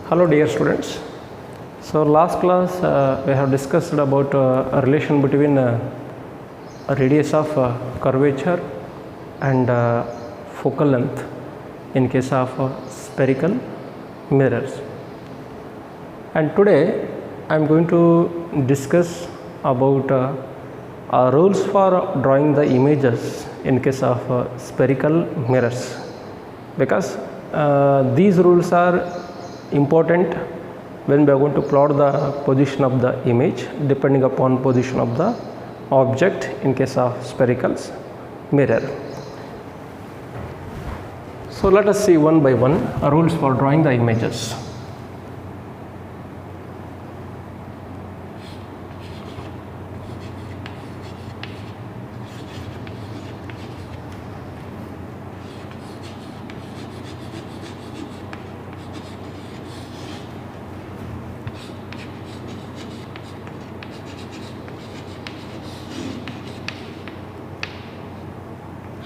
Hello dear students. So last class we have discussed about a relation between a radius of curvature and focal length in case of spherical mirrors. And today I am going to discuss about rules for drawing the images in case of spherical mirrors, because these rules are important when we are going to plot the position of the image depending upon position of the object in case of spherical mirror. So let us see one by one rules for drawing the images.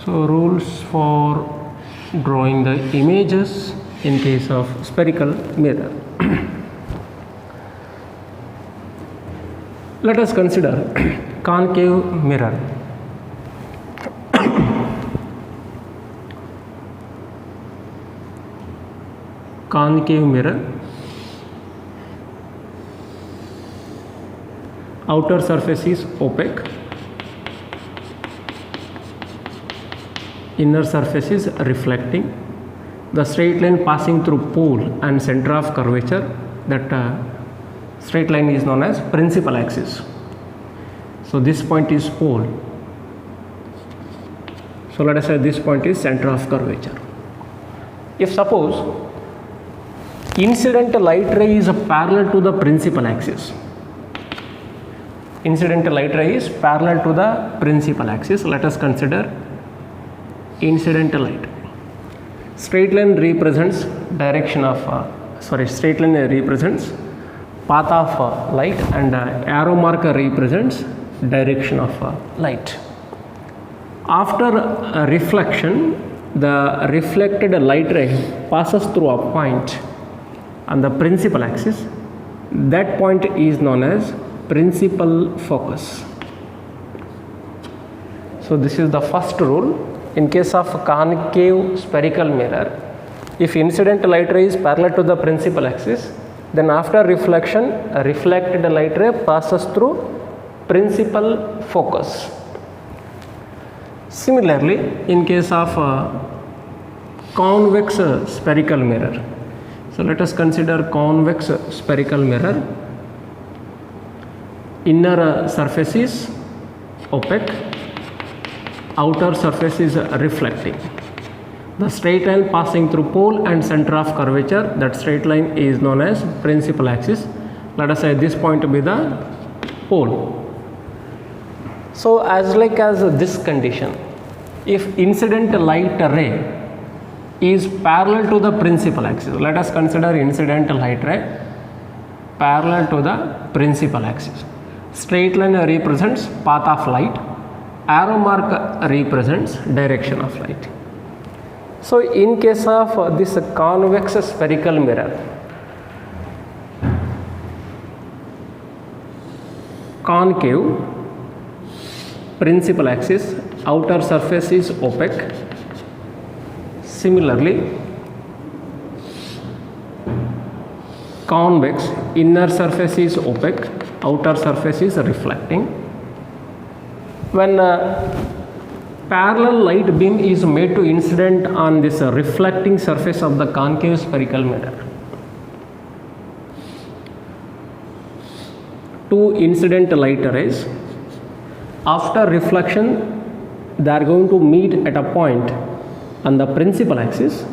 So rules for drawing the images in case of spherical mirror. Let us consider concave mirror. Concave mirror. Outer surface is opaque. Inner surface is reflecting. The straight line passing through pole and center of curvature, that straight line is known as principal axis. So this point is pole. So let us say this point is center of curvature. If suppose incident light ray is parallel to the principal axis, incident light ray is parallel to the principal axis, let us consider incident light. Straight line represents direction of straight line represents path of light, and arrow marker represents direction of light. After reflection, the reflected light ray passes through a point on the principal axis. That point is known as principal focus. So this is the first rule. In case of concave spherical mirror, if incident light ray is parallel to the principal axis, then after reflection, a reflected light ray passes through principal focus. Similarly, in case of convex spherical mirror, so let us consider convex spherical mirror. Inner surface is opaque, outer surface is reflecting. The straight line passing through pole and center of curvature, that straight line is known as principal axis. Let us say this point to be the pole. So as this condition, if incident light ray is parallel to the principal axis, let us consider incident light ray parallel to the principal axis. Straight line represents path of light, arrow mark represents direction of light. So in case of this convex spherical mirror, concave, principal axis, outer surface is opaque. Similarly, convex, inner surface is opaque, outer surface is reflecting. When parallel light beam is made to incident on this reflecting surface of the concave spherical mirror, two incident light rays, after reflection they are going to meet at a point on the principal axis.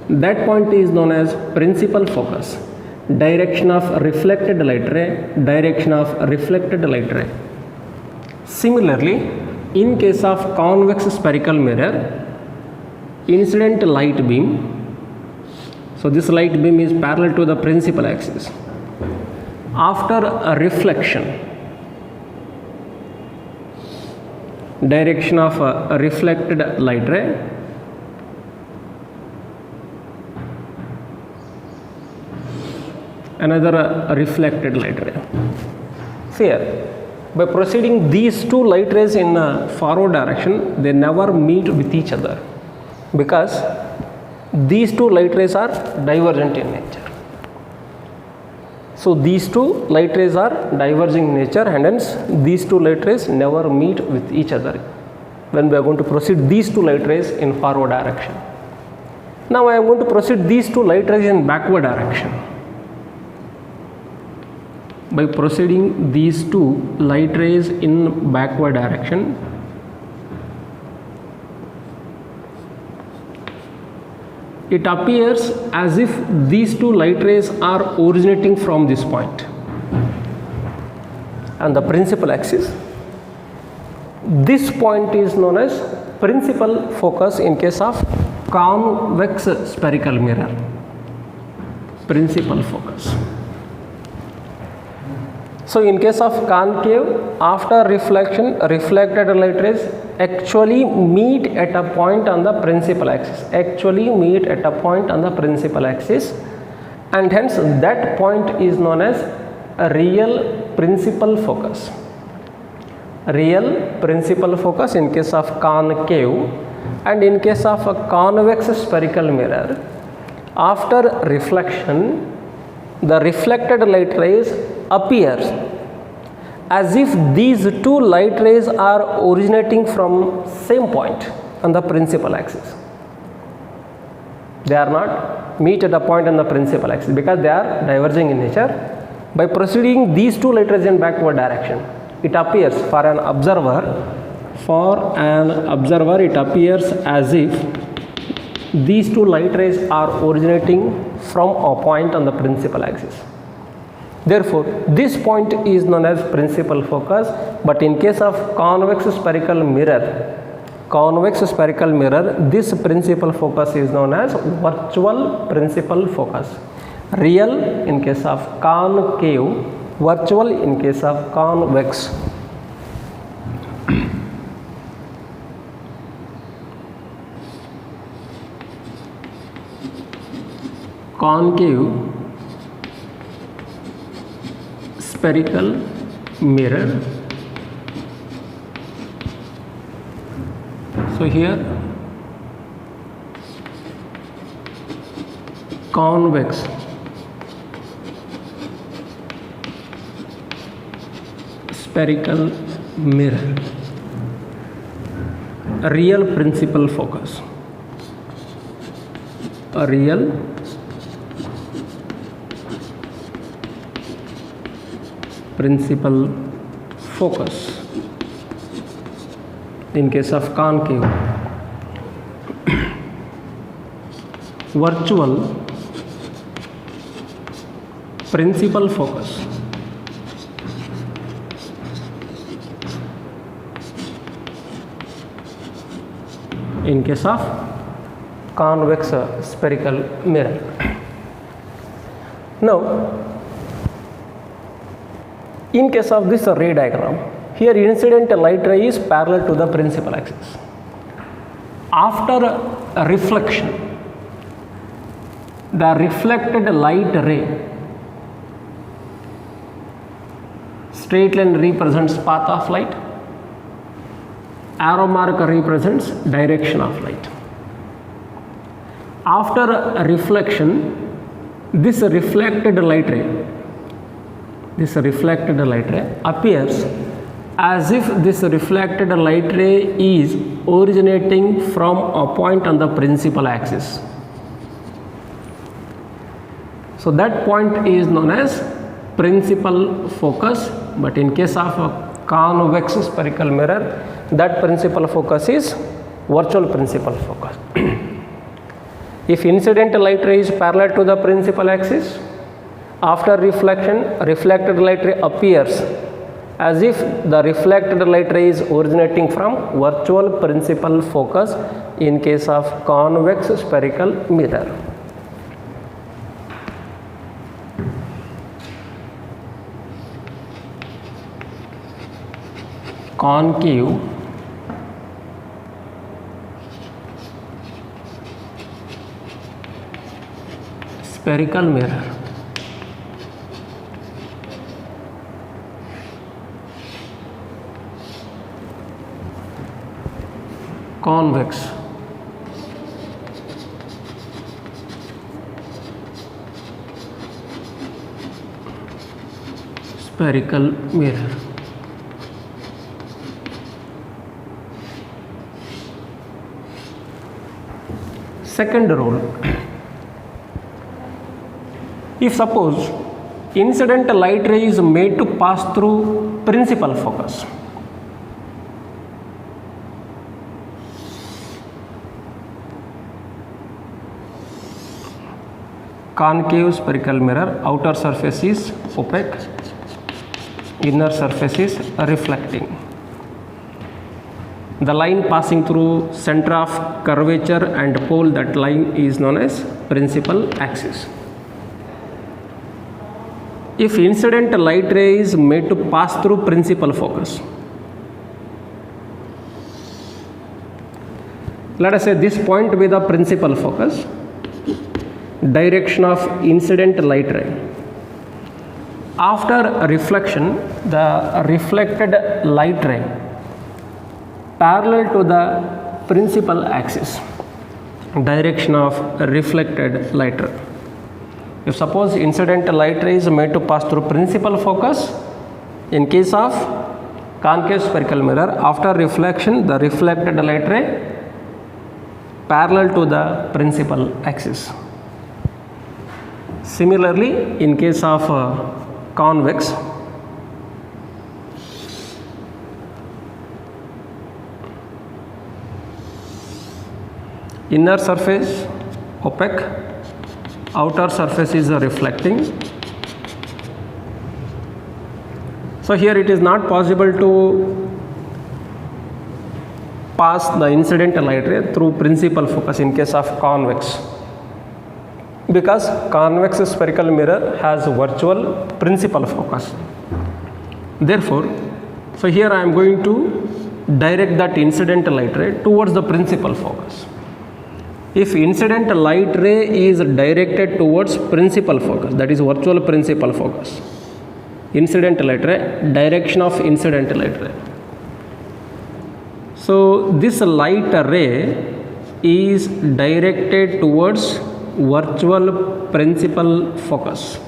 That point is known as principal focus. Direction of reflected light ray, direction of reflected light ray. Similarly, in case of convex spherical mirror, incident light beam, so this light beam is parallel to the principal axis. After a reflection, direction of a reflected light ray, another reflected light ray. See here, by proceeding these two light rays in forward direction, they never meet with each other because these two light rays are divergent in nature. So these two light rays are diverging in nature, and hence these two light rays never meet with each other when we are going to proceed these two light rays in forward direction. Now I am going to proceed these two light rays in backward direction. By proceeding these two light rays in backward direction, it appears as if these two light rays are originating from this point on the principal axis. This point is known as principal focus in case of convex spherical mirror. Principal focus. So in case of concave, after reflection, reflected light rays actually meet at a point on the principal axis. And hence that point is known as a real principal focus. Real principal focus in case of concave, and in case of a convex spherical mirror, after reflection, the reflected light rays appears as if these two light rays are originating from same point on the principal axis. They are not meet at a point on the principal axis because they are diverging in nature. By proceeding these two light rays in backward direction, it appears for an observer it appears as if these two light rays are originating from a point on the principal axis. Therefore this point is known as principal focus. But in case of convex spherical mirror, this principal focus is known as virtual principal focus. Real in case of concave, virtual in case of convex. Concave spherical mirror. So here convex spherical mirror, a real principal focus, a real principal focus in case of concave. Virtual principal focus in case of convex spherical mirror. Now in case of this ray diagram, here incident light ray is parallel to the principal axis. After reflection, the reflected light ray, straight line represents path of light, arrow mark represents direction of light. After reflection, this reflected light ray appears as if this reflected light ray is originating from a point on the principal axis. So that point is known as principal focus. But in case of a convex spherical mirror, that principal focus is virtual principal focus. If incident light ray is parallel to the principal axis, after reflection, reflected light ray appears as if the reflected light ray is originating from virtual principal focus in case of convex spherical mirror. Concave spherical mirror. convex spherical mirror. Second rule, if suppose incident light ray is made to pass through principal focus, concave spherical mirror, outer surface is opaque, inner surface is reflecting. The line passing through center of curvature and pole, that line is known as principal axis. If incident light ray is made to pass through principal focus, let us say this point be the principal focus, direction of incident light ray. After reflection, the reflected light ray parallel to the principal axis, direction of reflected light ray. If suppose incident light ray is made to pass through principal focus, in case of concave spherical mirror, after reflection the reflected light ray parallel to the principal axis. Similarly, in case of convex, inner surface opaque, outer surface is reflecting. So here it is not possible to pass the incident light ray through principal focus in case of convex, because convex spherical mirror has virtual principal focus. Therefore, so here I am going to direct that incident light ray towards the principal focus. If incident light ray is directed towards principal focus, that is virtual principal focus, incident light ray, direction of incident light ray. So this light ray is directed towards virtual principal focus.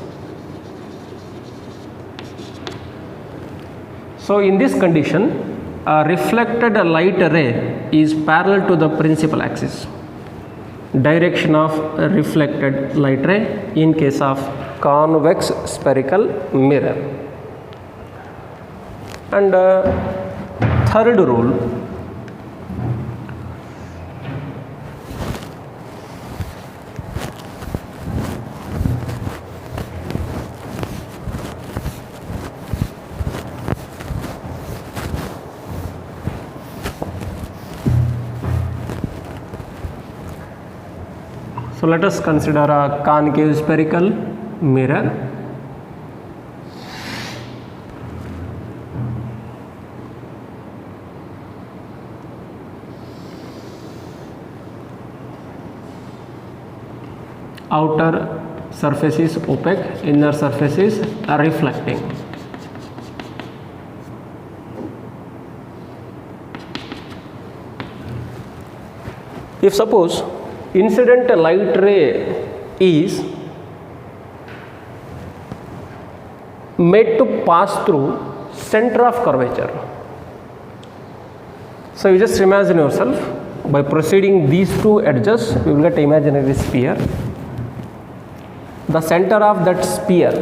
So in this condition, a reflected light ray is parallel to the principal axis, direction of reflected light ray in case of convex spherical mirror. And third rule, so let us consider a concave spherical mirror. Outer surface is opaque, inner surface is reflecting. If suppose incident light ray is made to pass through center of curvature, so you just imagine yourself, by proceeding these two edges we will get imaginary sphere. The center of that sphere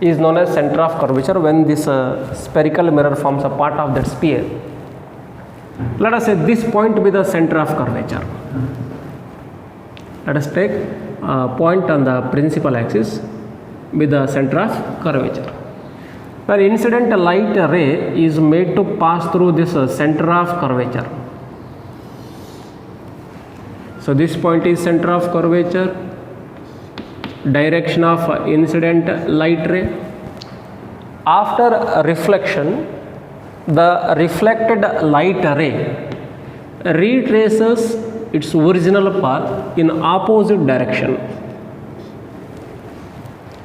is known as center of curvature when this spherical mirror forms a part of that sphere. Let us say this point be the center of curvature. Let us take a point on the principal axis with the center of curvature. Where incident light ray is made to pass through this center of curvature. So this point is center of curvature, direction of incident light ray. After reflection, the reflected light ray retraces its original path in opposite direction.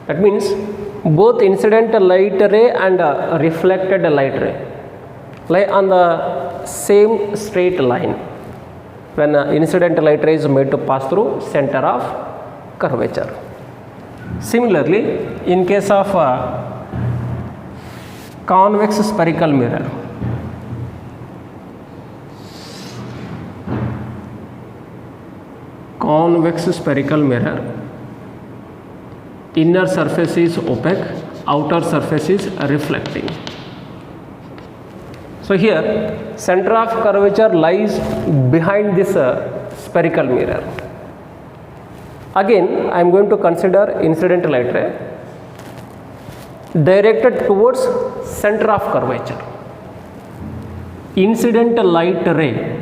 That means both incident light ray and reflected light ray lie on the same straight line when incident light ray is made to pass through center of curvature. Similarly, in case of convex spherical mirror, inner surface is opaque, outer surface is reflecting. So here center of curvature lies behind this spherical mirror. Again I am going to consider incident light ray directed towards center of curvature. Incident light ray,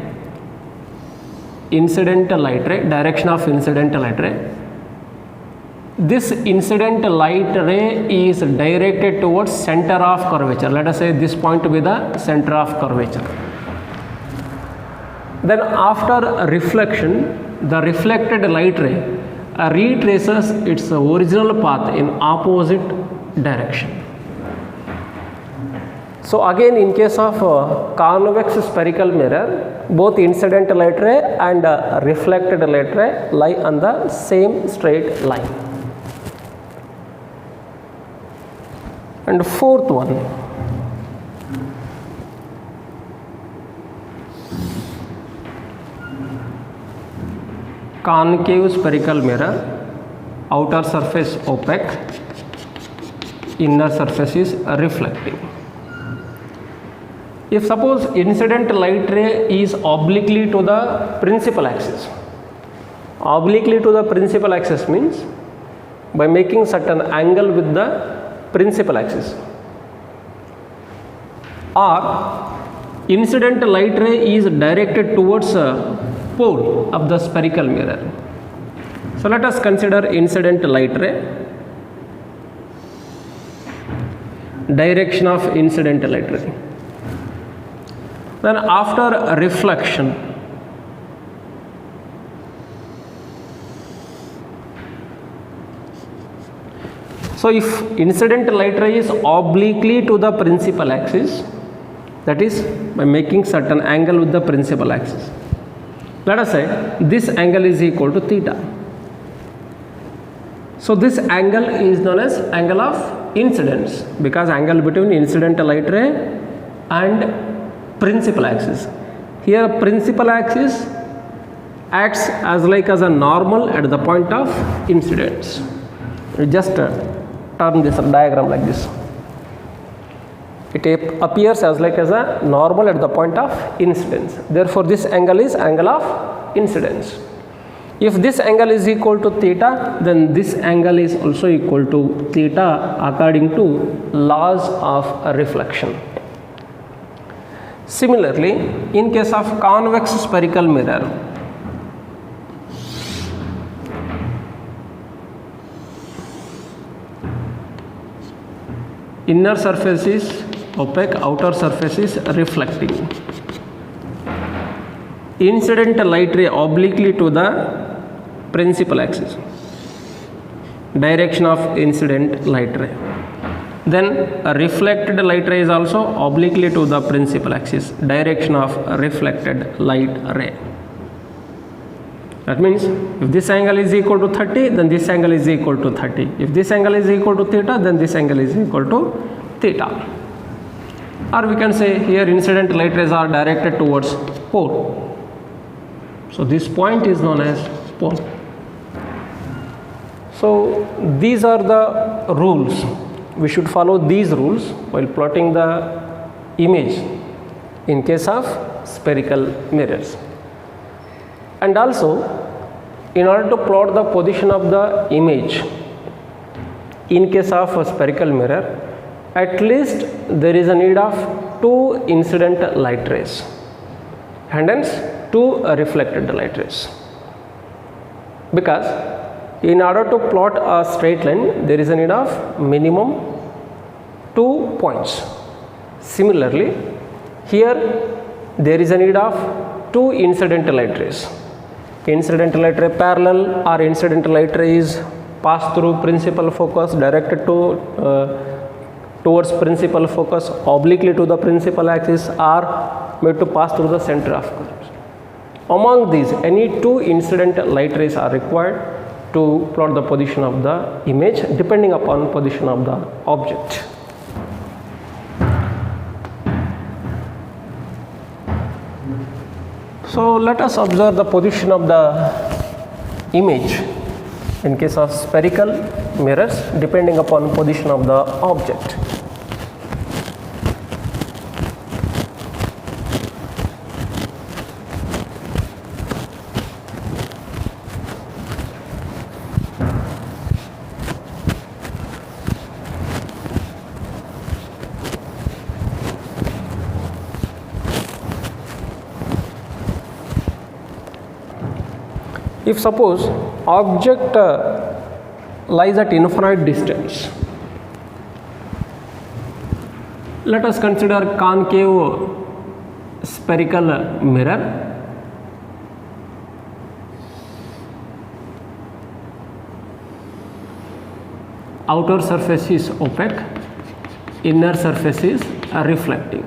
direction of incident light ray. This incident light ray is directed towards center of curvature. Let us say this point to be the center of curvature. Then after reflection, the reflected light ray retraces its original path in opposite direction. So again, in case of convex spherical mirror, both incident light ray and reflected light ray lie on the same straight line. And fourth one, concave spherical mirror, outer surface opaque, inner surface is reflecting. If suppose incident light ray is obliquely to the principal axis, obliquely to the principal axis means by making certain angle with the principal axis, or incident light ray is directed towards a pole of the spherical mirror. So let us consider incident light ray, direction of incident light ray. Then after reflection, so if incident light ray is obliquely to the principal axis, that is by making certain angle with the principal axis, let us say this angle is equal to theta. So this angle is known as angle of incidence, because angle between incident light ray and principal axis. Here principal axis acts as a normal at the point of incidence. Just turn this diagram like this. It appears as a normal at the point of incidence. Therefore this angle is angle of incidence. If this angle is equal to theta, then this angle is also equal to theta according to laws of reflection. Similarly, in case of convex spherical mirror, inner surface is opaque, outer surface is reflecting. Incident light ray obliquely to the principal axis, direction of incident light ray. Then a reflected light ray is also obliquely to the principal axis, direction of reflected light ray. That means if this angle is equal to 30, then this angle is equal to 30. If this angle is equal to theta, then this angle is equal to theta. Or we can say here incident light rays are directed towards pole. So this point is known as pole. So these are the rules. We should follow these rules while plotting the image in case of spherical mirrors. And also, in order to plot the position of the image in case of a spherical mirror, at least there is a need of 2 incident light rays and hence 2 reflected light rays. Because in order to plot a straight line, there is a need of minimum 2 points. Similarly, here there is a need of 2 incident light rays. Incident light ray parallel or incident light ray is passed through principal focus directed to towards principal focus, obliquely to the principal axis, or made to pass through the center of curvature. Among these, any two incident light rays are required to plot the position of the image depending upon position of the object. So let us observe the position of the image in case of spherical mirrors depending upon position of the object. If suppose object lies at infinite distance, let us consider concave spherical mirror. Outer surface is opaque, inner surface is reflecting.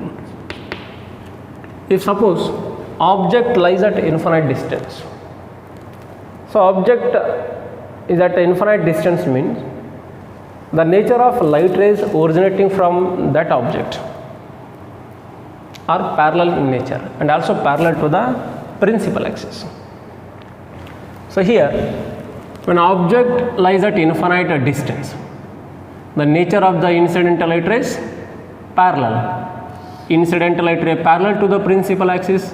If suppose object lies at infinite distance, so object is at infinite distance means the nature of light rays originating from that object are parallel in nature and also parallel to the principal axis. So here, when object lies at infinite distance, the nature of the incidental light rays parallel. Incidental light ray parallel to the principal axis,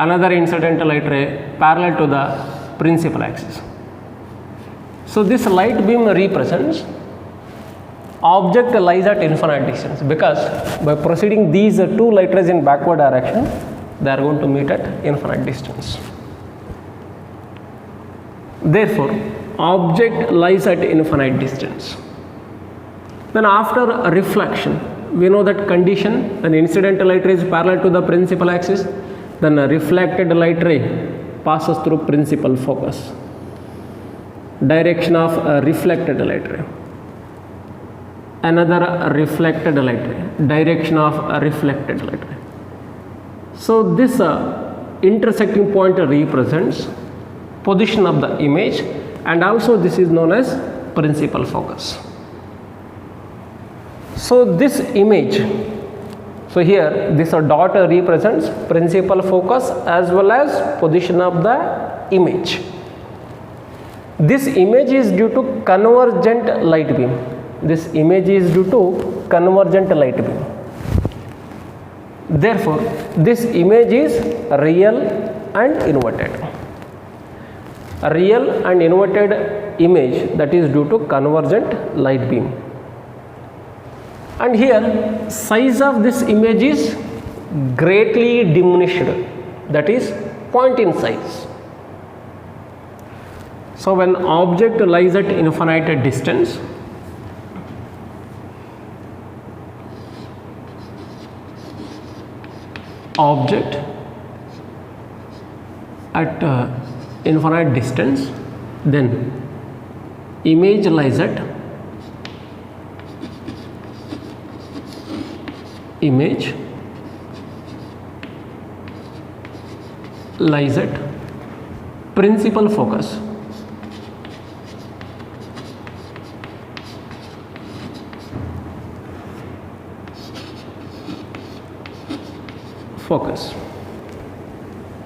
another incidental light ray parallel to the principal axis. So this light beam represents object lies at infinite distance, because by proceeding these two light rays in backward direction, they are going to meet at infinite distance. Therefore, object lies at infinite distance. Then after reflection, we know that condition, when incidental light ray is parallel to the principal axis, then a reflected light ray passes through principal focus. Direction of a reflected light ray. Another reflected light ray. Direction of a reflected light ray. So this intersecting point represents position of the image, and also this is known as principal focus. So this image, so here this dot represents principal focus as well as position of the image. This image is due to convergent light beam. This image is due to convergent light beam. Therefore, this image is real and inverted. A real and inverted image that is due to convergent light beam. And here size of this image is greatly diminished, that is point in size. So when object lies at infinite distance, object at infinite distance, then image lies at principal focus.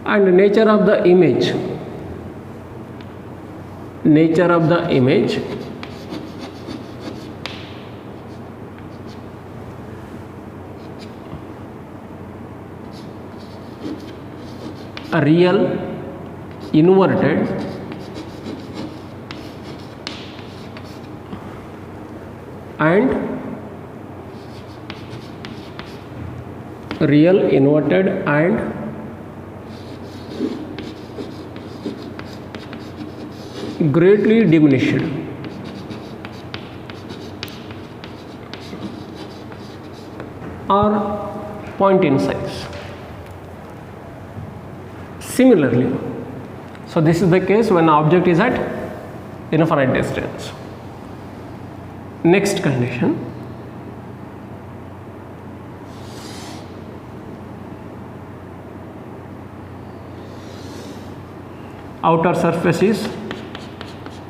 And nature of the image, a real, inverted, and real, inverted and greatly diminished. Or point in size. Similarly, so this is the case when object is at infinite distance. Next condition, outer surface is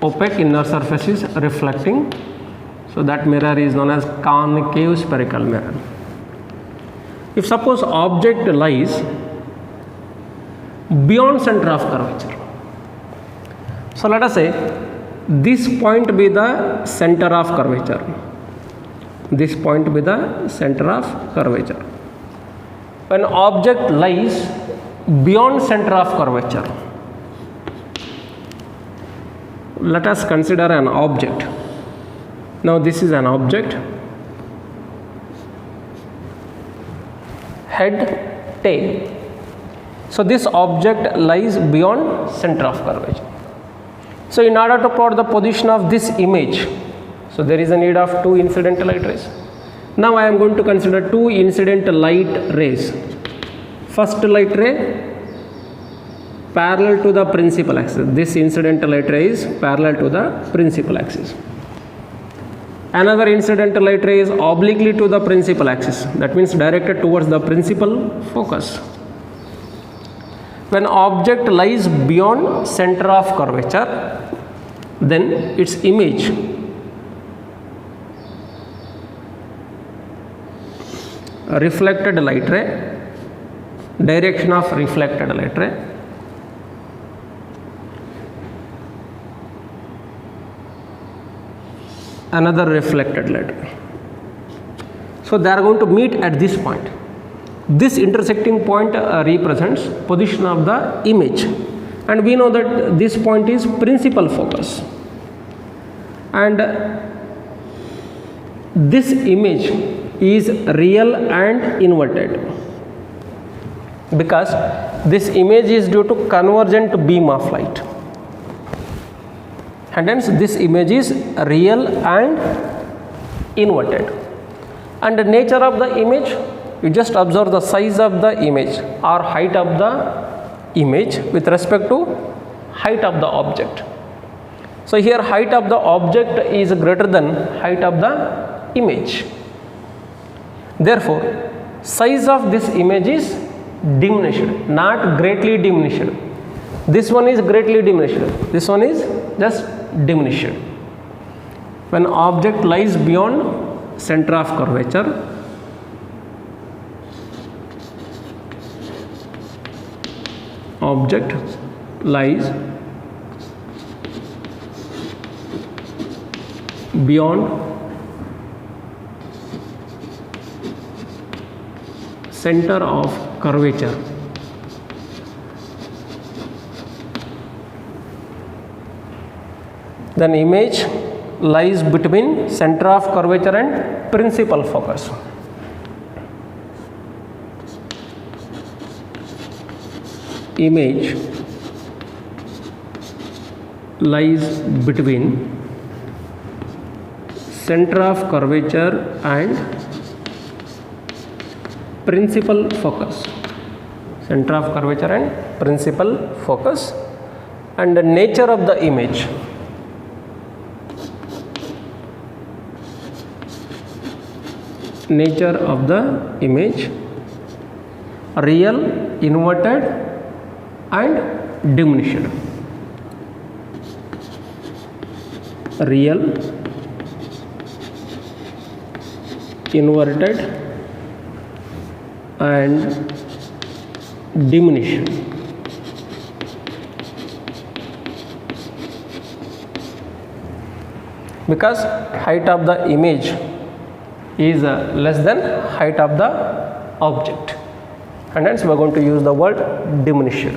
opaque, inner surface is reflecting. So that mirror is known as concave spherical mirror. If suppose object lies beyond center of curvature, so let us say this point be the center of curvature, this point be the center of curvature. When object lies beyond center of curvature, let us consider an object. Now this is an object, head, tail. So this object lies beyond center of curvature. So in order to plot the position of this image, so there is a need of two incident light rays. Now I am going to consider two incident light rays. First light ray parallel to the principal axis. This incident light ray is parallel to the principal axis. Another incident light ray is obliquely to the principal axis. That means directed towards the principal focus. When object lies beyond center of curvature, then its image reflected light ray, direction of reflected light ray, another reflected light ray. So they are going to meet at this point. This intersecting point represents position of the image, and we know that this point is principal focus, and this image is real and inverted because this image is due to convergent beam of light, and hence this image is real and inverted. And the nature of the image, you just observe the size of the image or height of the image with respect to height of the object. So here height of the object is greater than height of the image. Therefore, size of this image is diminished, not greatly diminished. This one is greatly diminished, this one is just diminished. When object lies beyond center of curvature, object lies beyond center of curvature. Then image lies between center of curvature and principal focus. Image lies between center of curvature and principal focus. Center of curvature and principal focus. And the nature of the image, nature of the image, real, inverted and diminished. Real, inverted and diminished. Because height of the image is less than height of the object, and hence we are going to use the word diminished.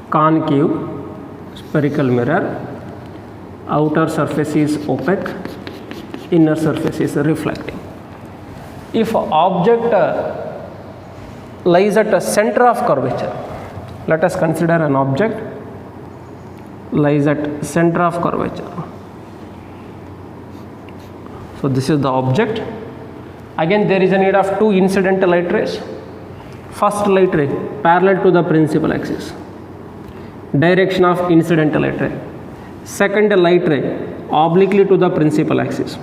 Concave spherical mirror, outer surface is opaque, inner surface is reflecting. If object lies at a center of curvature, let us consider an object lies at center of curvature. So this is the object. Again there is a need of two incident light rays. First light ray parallel to the principal axis, direction of incident light ray. Second, light ray obliquely to the principal axis,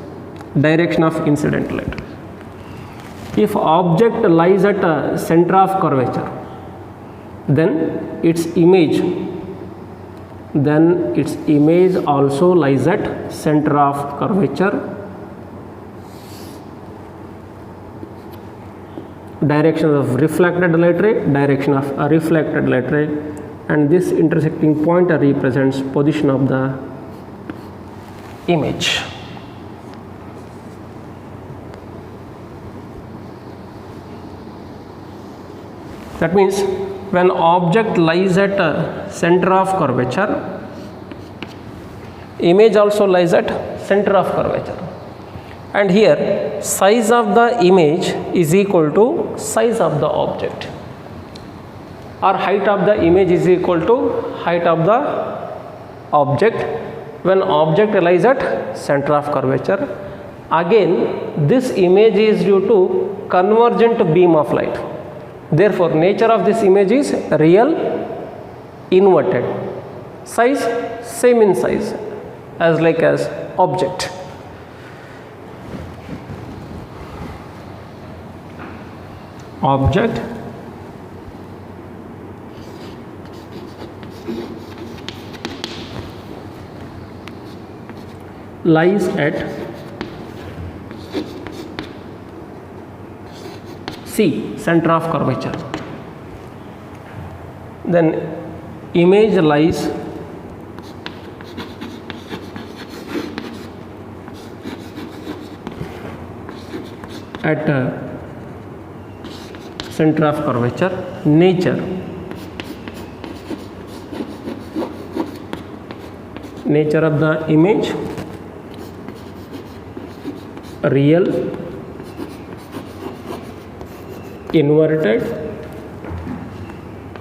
direction of incident light. If object lies at a center of curvature, then its image also lies at center of curvature. Direction of reflected light ray, direction of a reflected light ray, and this intersecting point represents position of the image. That means when object lies at a center of curvature, image also lies at center of curvature. And here size of the image is equal to size of the object, or height of the image is equal to height of the object when object lies at center of curvature. Again, this image is due to convergent beam of light. Therefore, nature of this image is real inverted. Size same in size as object. Object lies at C, center of curvature. Then image lies at center of curvature. Nature of the image real inverted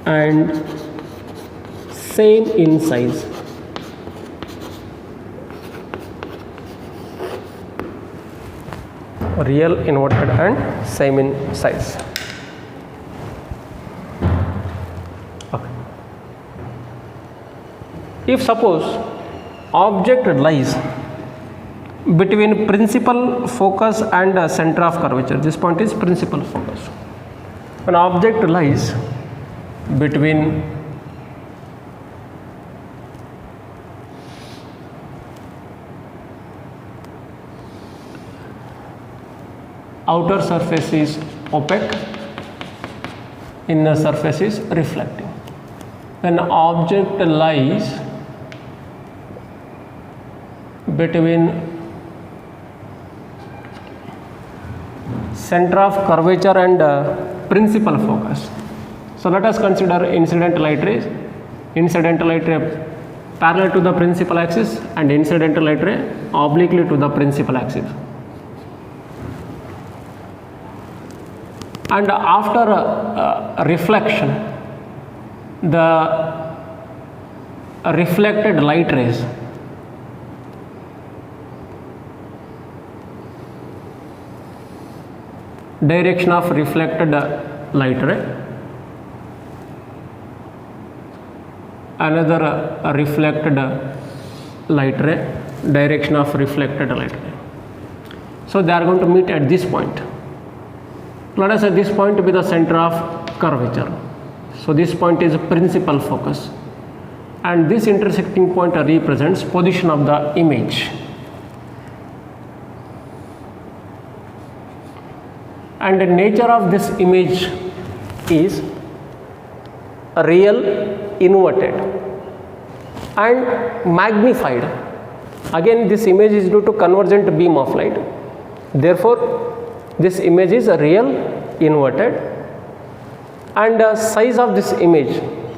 and same in size. Real inverted and same in size. Okay. If suppose object lies between principal focus and center of curvature, this point is principal focus. When object lies between outer surface is opaque, inner surface is reflecting. When object lies between center of curvature and principal focus. So let us consider incident light rays. Incident light ray parallel to the principal axis and incident light ray obliquely to the principal axis. And after reflection, the reflected light rays direction of reflected light ray, another reflected light ray, direction of reflected light ray. So they are going to meet at this point. Let us say this point be the center of curvature. So this point is principal focus, and this intersecting point represents position of the image. And the nature of this image is real inverted and magnified. Again, this image is due to convergent beam of light. Therefore, this image is real inverted, and size of this image,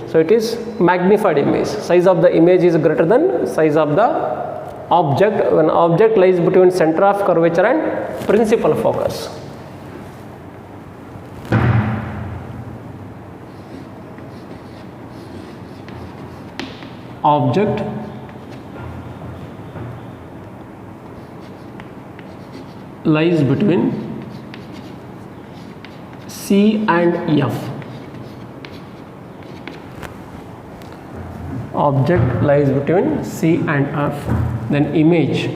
so it is magnified image. Size of the image is greater than size of the object when object lies between center of curvature and principal focus. Object lies between C and F. Object lies between C and F. Then image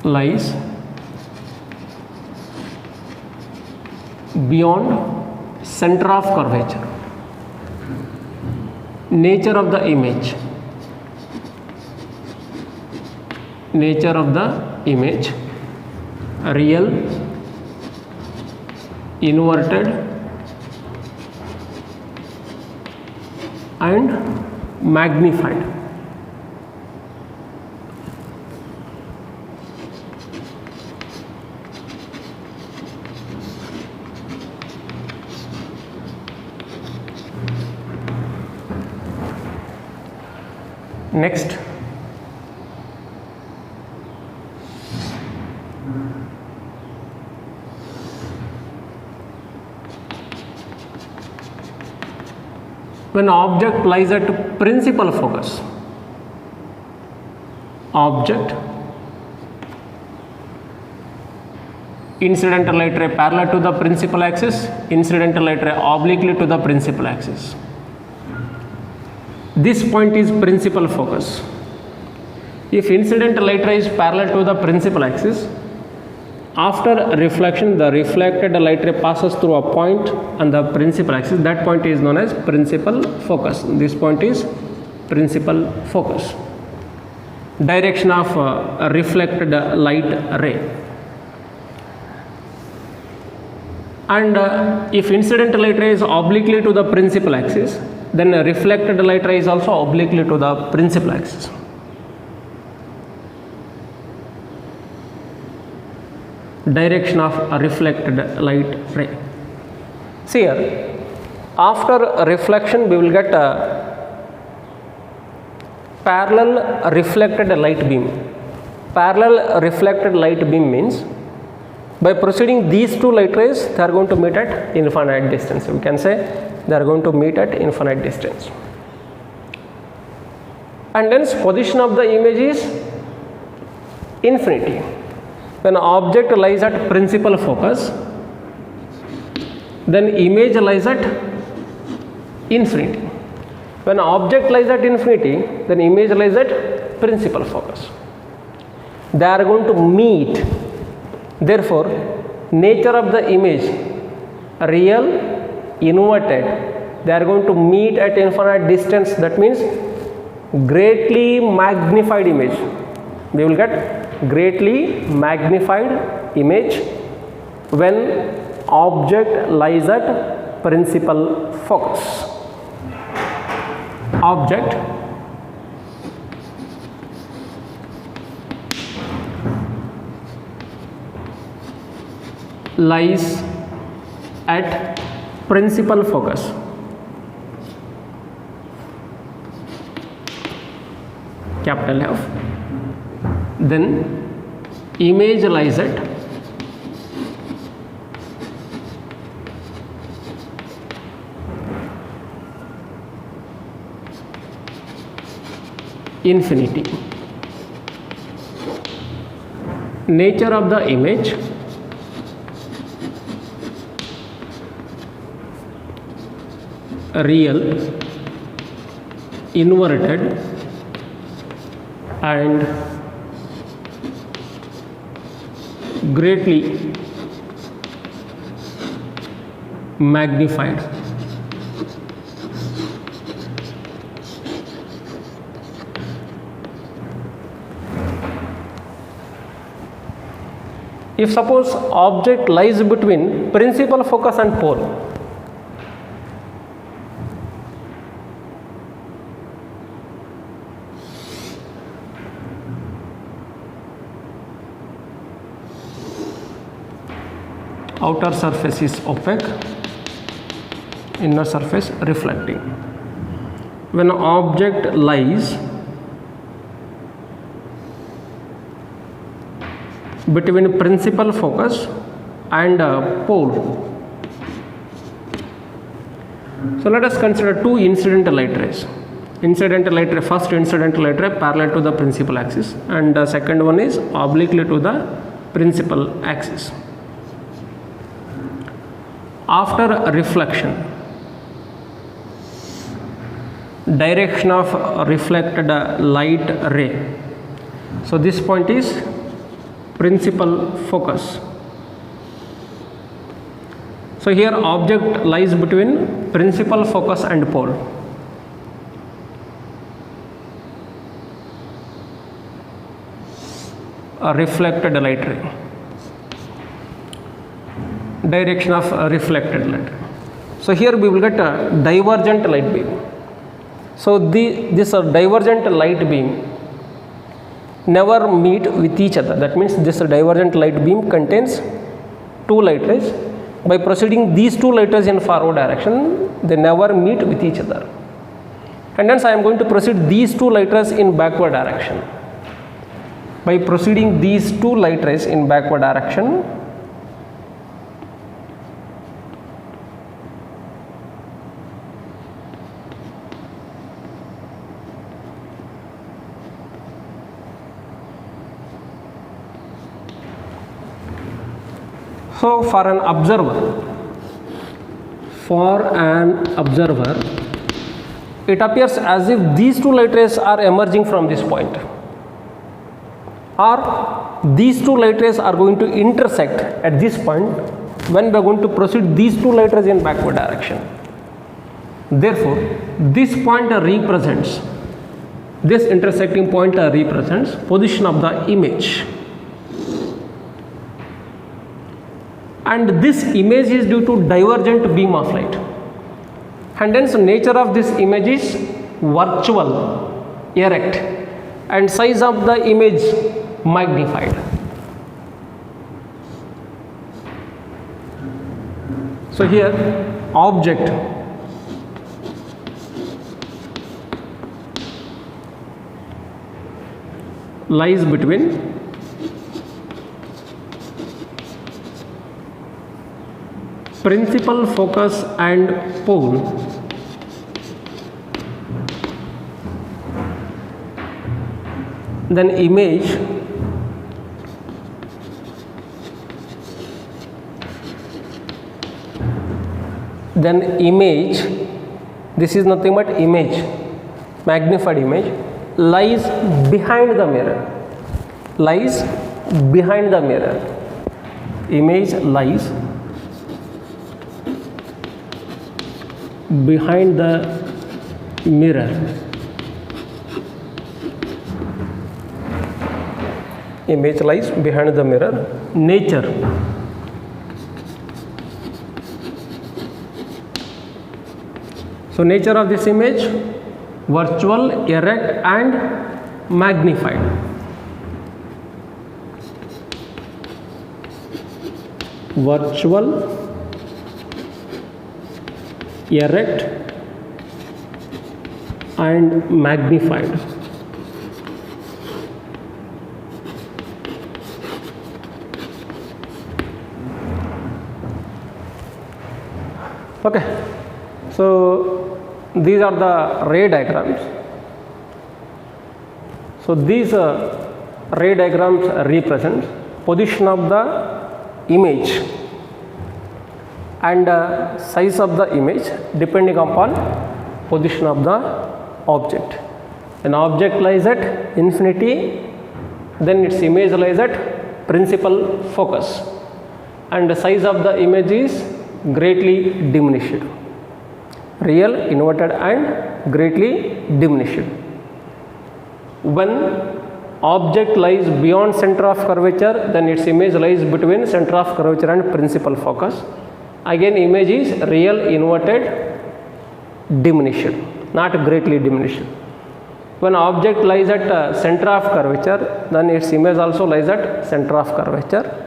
lies beyond center of curvature. Nature of the image. Nature of the image: real, inverted, and magnified. Next, when object lies at principal focus, object, incidental light ray parallel to the principal axis, incidental light ray obliquely to the principal axis. This point is principal focus. If incidental light ray is parallel to the principal axis, after reflection, the reflected light ray passes through a point on the principal axis. That point is known as principal focus. This point is principal focus. Direction of reflected light ray. And if incidental light ray is obliquely to the principal axis, then reflected light ray is also obliquely to the principal axis. Direction of a reflected light ray. See here, after reflection we will get a parallel reflected light beam. Parallel reflected light beam means by proceeding these two light rays, they are going to meet at infinite distance. We can say they are going to meet at infinite distance. And hence position of the image is infinity. When object lies at principal focus, then image lies at infinity. When object lies at infinity, then image lies at principal focus. They are going to meet. Therefore, nature of the image, real, inverted, they are going to meet at infinite distance. That means greatly magnified image. We will get greatly magnified image when object lies at principal focus. Object lies at principal focus. Capital F. Then image lies at infinity. Nature of the image, real, inverted, and greatly magnified. If suppose object lies between principal focus and pole, outer surface is opaque, inner surface reflecting. When object lies between principal focus and pole, so let us consider two incidental light rays. Incidental light ray, first incidental light ray parallel to the principal axis, and the second one is obliquely to the principal axis. After reflection, direction of reflected light ray. So this point is principal focus. So here object lies between principal focus and pole. A reflected light ray. Direction of reflected light. So here we will get a divergent light beam. So this divergent light beam never meet with each other. That means this divergent light beam contains two light rays. By proceeding these two light rays in forward direction, they never meet with each other. And hence I am going to proceed these two light rays in backward direction. By proceeding these two light rays in backward direction, so for an observer, it appears as if these two light rays are emerging from this point, or these two light rays are going to intersect at this point when we are going to proceed these two light rays in backward direction. Therefore, this point represents, this intersecting point represents position of the image. And this image is due to divergent beam of light, and hence nature of this image is virtual, erect, and size of the image magnified. So here object lies between principal focus and pole. Then image this is nothing but image, magnified image, lies behind the mirror, image lies behind the mirror. Image lies behind the mirror. Nature. So nature of this image, virtual, erect, and magnified. Virtual, erect, and magnified. Okay, so these are the ray diagrams. So these ray diagrams represent position of the image and size of the image depending upon position of the object. An object lies at infinity, then its image lies at principal focus, and the size of the image is greatly diminished, real, inverted, and greatly diminished. When object lies beyond center of curvature, then its image lies between center of curvature and principal focus. Again, image is real, inverted, diminished, not greatly diminished. When object lies at center of curvature, then its image also lies at center of curvature,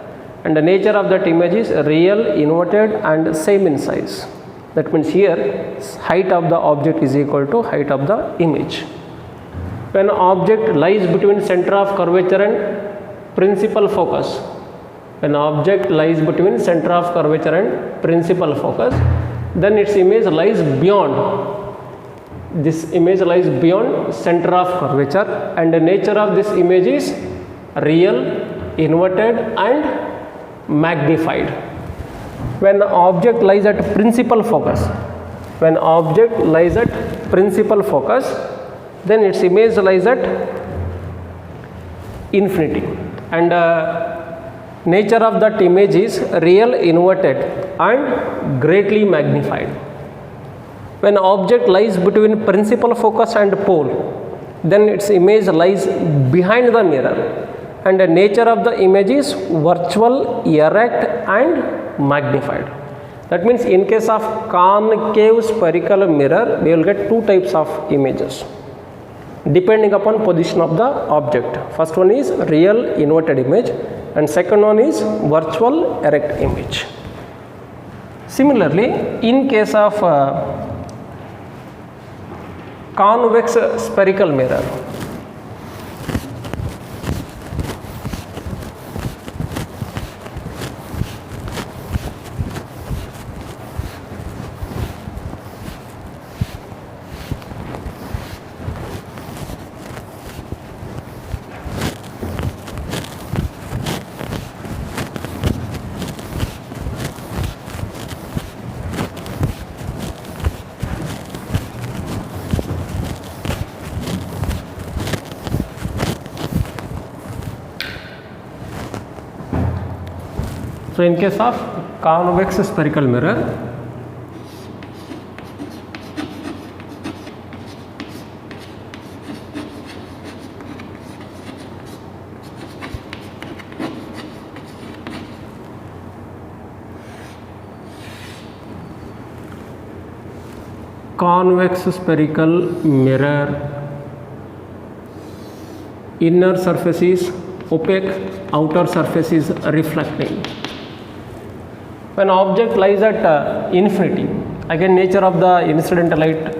and the nature of that image is real, inverted, and same in size. That means here height of the object is equal to height of the image. When object lies between center of curvature and principal focus, when object lies between center of curvature and principal focus, then its image lies beyond, this image lies beyond center of curvature, and the nature of this image is real, inverted, and magnified. when the object lies at principal focus, when object lies at principal focus, then its image lies at infinity, and nature of that image is real, inverted and greatly magnified. When object lies between principal focus and pole, then its image lies behind the mirror, and the nature of the image is virtual, erect and magnified. That means in case of concave spherical mirror, we will get two types of images depending upon position of the object. First one is real inverted image and second one is virtual erect image. Similarly, in case of convex spherical mirror, so in case of convex spherical mirror, inner surface is opaque, outer surface is reflecting. When object lies at infinity, again nature of the incident light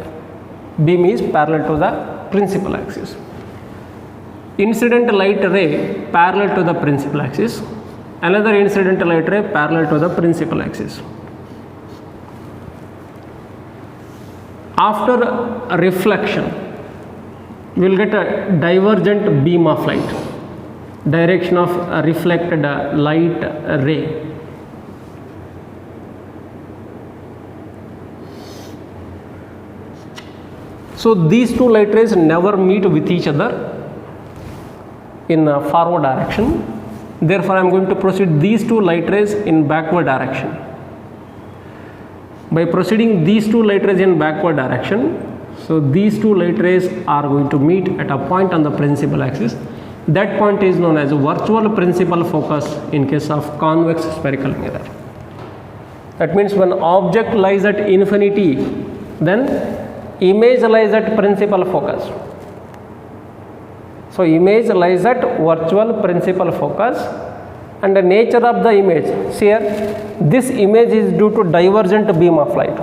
beam is parallel to the principal axis. Incident light ray parallel to the principal axis, another incident light ray parallel to the principal axis. After reflection, we will get a divergent beam of light, direction of reflected light ray. So these two light rays never meet with each other in forward direction. Therefore, I am going to proceed these two light rays in backward direction. By proceeding these two light rays in backward direction, so these two light rays are going to meet at a point on the principal axis. That point is known as virtual principal focus in case of convex spherical mirror. That means when object lies at infinity, then image lies at principal focus. So image lies at virtual principal focus, and the nature of the image, see here, this image is due to divergent beam of light,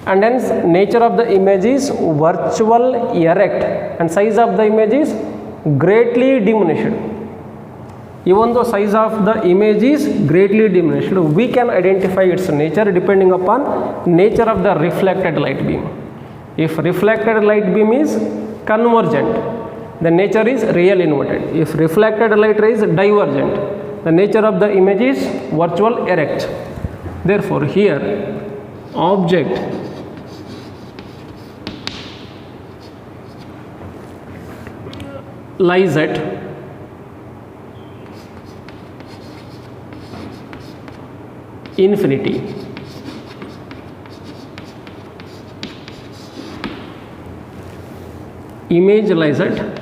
and hence nature of the image is virtual erect and size of the image is greatly diminished. Even though size of the image is greatly diminished, we can identify its nature depending upon nature of the reflected light beam. If reflected light beam is convergent, the nature is real inverted. If reflected light ray is divergent, the nature of the image is virtual erect. Therefore, here object lies at infinity. Image lies at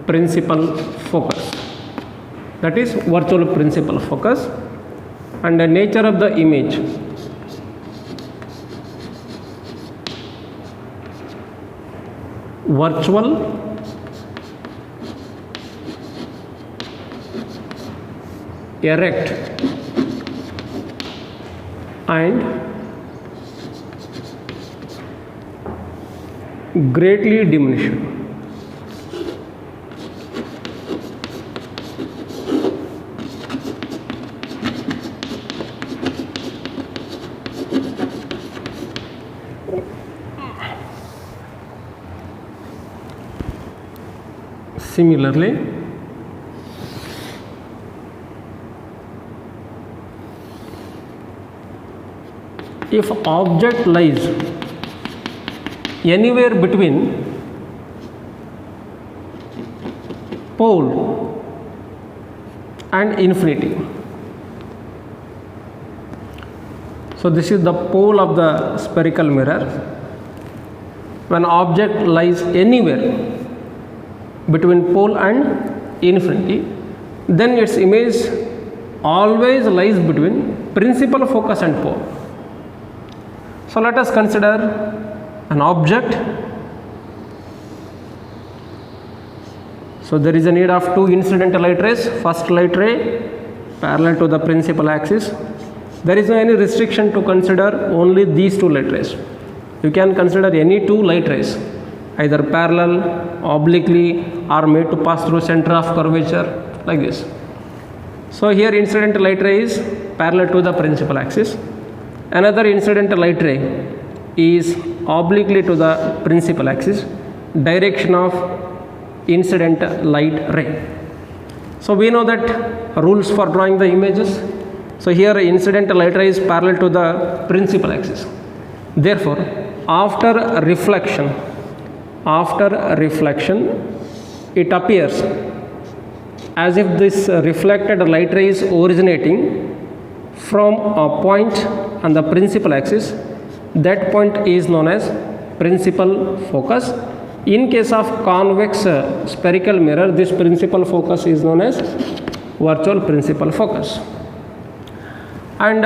principal focus, that is virtual principal focus, and the nature of the image virtual erect and greatly diminished. Similarly, if object lies anywhere between pole and infinity, so this is the pole of the spherical mirror. When object lies anywhere between pole and infinity, then its image always lies between principal focus and pole. So let us consider an object. So there is a need of two incident light rays. First light ray parallel to the principal axis. There is no any restriction to consider only these two light rays. You can consider any two light rays, either parallel, obliquely, or made to pass through center of curvature, like this. So here incident light ray is parallel to the principal axis. Another incident light ray is obliquely to the principal axis, direction of incident light ray. So we know that rules for drawing the images. So here incident light ray is parallel to the principal axis. Therefore, after reflection, it appears as if this reflected light ray is originating from a point on the principal axis. That point is known as principal focus. In case of convex spherical mirror, this principal focus is known as virtual principal focus. And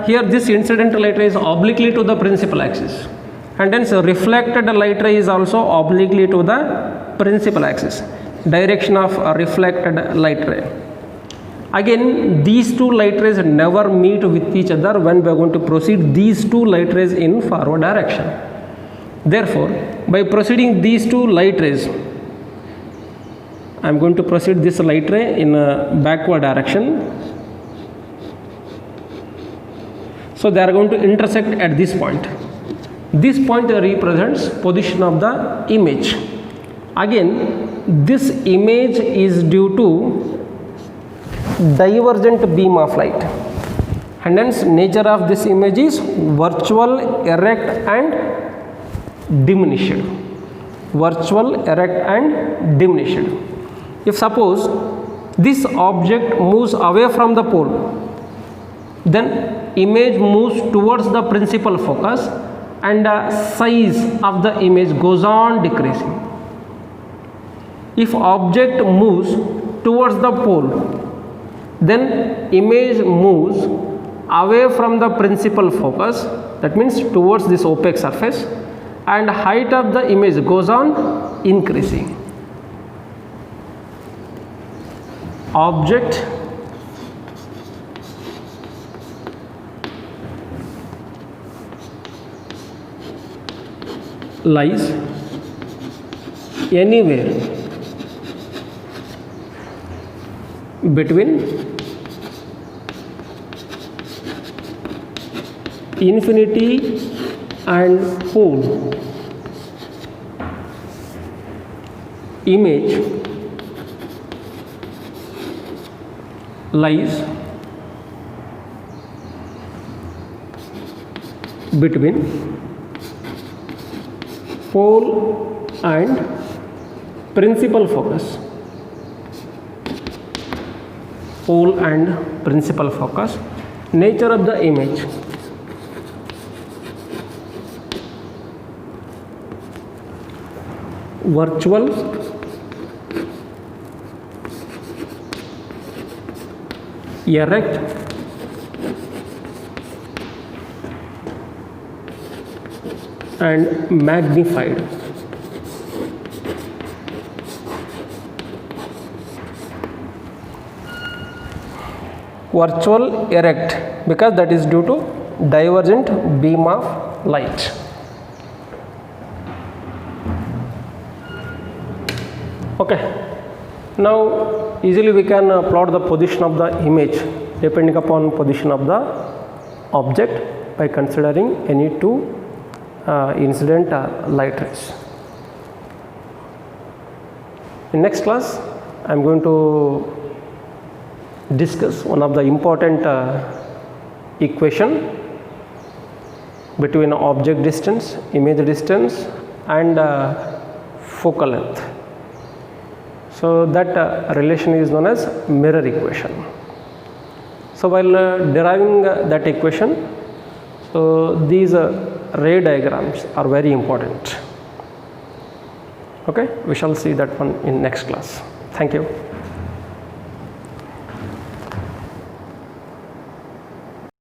here this incident light ray is obliquely to the principal axis, and hence reflected light ray is also obliquely to the principal axis, direction of reflected light ray. Again, these two light rays never meet with each other when we are going to proceed these two light rays in forward direction. Therefore, by proceeding these two light rays, I am going to proceed this light ray in a backward direction. So they are going to intersect at this point. This point represents position of the image. Again, this image is due to divergent beam of light, and hence nature of this image is virtual, erect and diminished. Virtual, erect and diminished. If suppose this object moves away from the pole, then image moves towards the principal focus and the size of the image goes on decreasing. If object moves towards the pole, then image moves away from the principal focus, that means towards this opaque surface, and height of the image goes on increasing. Object lies anywhere between infinity and pole. Image lies between pole and principal focus. Pole and principal focus. Nature of the image. Virtual, erect and magnified. Virtual, erect, because that is due to divergent beam of light. Okay, now easily we can plot the position of the image depending upon position of the object by considering any two incident light rays. In next class, I am going to discuss one of the important equation between object distance, image distance and focal length. So that relation is known as mirror equation. So while deriving that equation, so these ray diagrams are very important. Okay, we shall see that one in next class. Thank you.